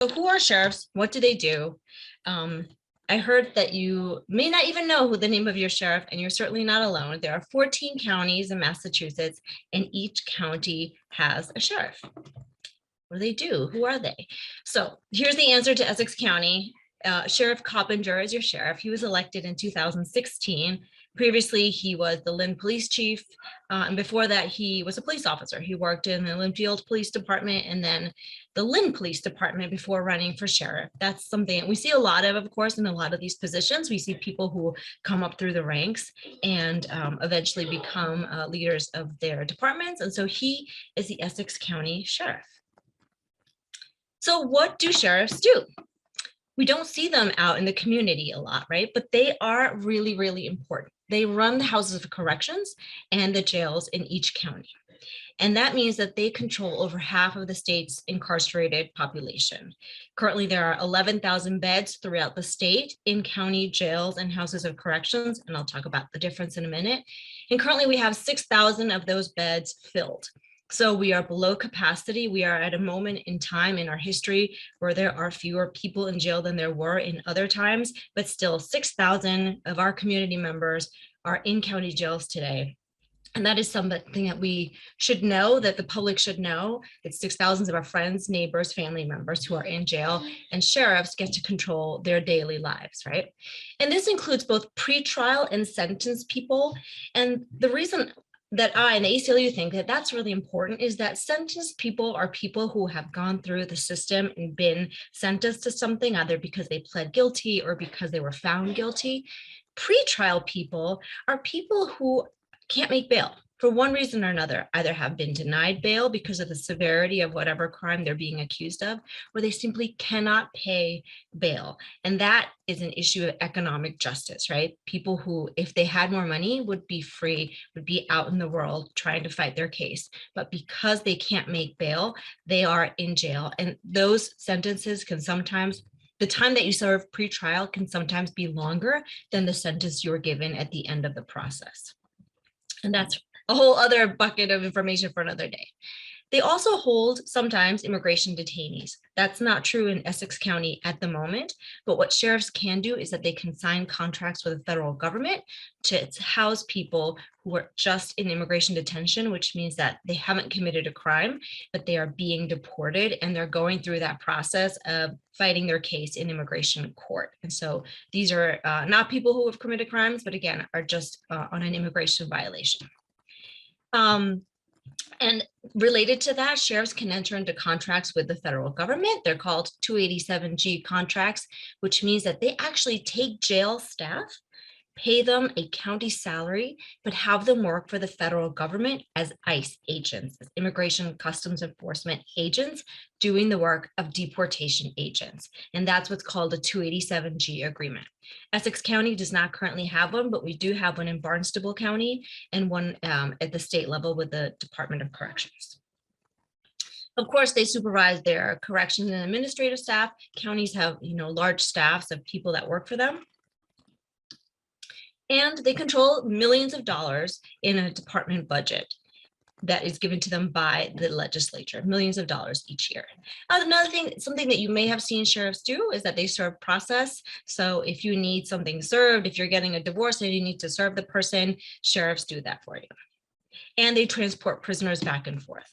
So who are sheriffs? What do they do? I heard that you may not even know who the name of your sheriff, and you're certainly not alone. There are 14 counties in Massachusetts, and each county has a sheriff. What do they do? Who are they? So here's the answer to Essex County. Sheriff Coppinger is your sheriff. He was elected in 2016. Previously, he was the Lynn police chief. And before that, he was a police officer. He worked in the Lynnfield Police Department and then the Lynn Police Department before running for sheriff. That's something we see a lot of course, in a lot of these positions. We see people who come up through the ranks and eventually become leaders of their departments. And so he is the Essex County Sheriff. So what do sheriffs do? We don't see them out in the community a lot, right? But they are really, really important. They run the houses of corrections and the jails in each county. And that means that they control over half of the state's incarcerated population. Currently, there are 11,000 beds throughout the state in county jails and houses of corrections, and I'll talk about the difference in a minute. And currently, we have 6,000 of those beds filled. So we are below capacity. We are at a moment in time in our history where there are fewer people in jail than there were in other times, but still 6,000 of our community members are in county jails today. And that is something that we should know, that the public should know, that 6,000 of our friends, neighbors, family members who are in jail, and sheriffs get to control their daily lives, right? And this includes both pretrial and sentenced people. And the reason that I and the ACLU think that that's really important is that sentenced people are people who have gone through the system and been sentenced to something, either because they pled guilty or because they were found guilty. Pretrial people are people who can't make bail for one reason or another, either have been denied bail because of the severity of whatever crime they're being accused of, or they simply cannot pay bail. And that is an issue of economic justice, right? People who, if they had more money, would be free, would be out in the world trying to fight their case. But because they can't make bail, they are in jail. And those sentences can sometimes, the time that you serve pre-trial can sometimes be longer than the sentence you were given at the end of the process. And that's a whole other bucket of information for another day. They also hold sometimes immigration detainees. That's not true in Essex County at the moment, but what sheriffs can do is that they can sign contracts with the federal government to house people who are just in immigration detention, which means that they haven't committed a crime, but they are being deported and they're going through that process of fighting their case in immigration court. And so these are not people who have committed crimes, but again, are just on an immigration violation. And related to that, sheriffs can enter into contracts with the federal government. They're called 287G contracts, which means that they actually take jail staff, pay them a county salary, but have them work for the federal government as ICE agents, as Immigration Customs Enforcement agents, doing the work of deportation agents. And that's what's called a 287G agreement. Essex County does not currently have one, but we do have one in Barnstable County and one at the state level with the Department of Corrections. Of course, they supervise their corrections and administrative staff. Counties have, large staffs of people that work for them. And they control millions of dollars in a department budget that is given to them by the legislature, millions of dollars each year. Another thing, something that you may have seen sheriffs do is that they serve process. So if you need something served, if you're getting a divorce and you need to serve the person, sheriffs do that for you. And they transport prisoners back and forth.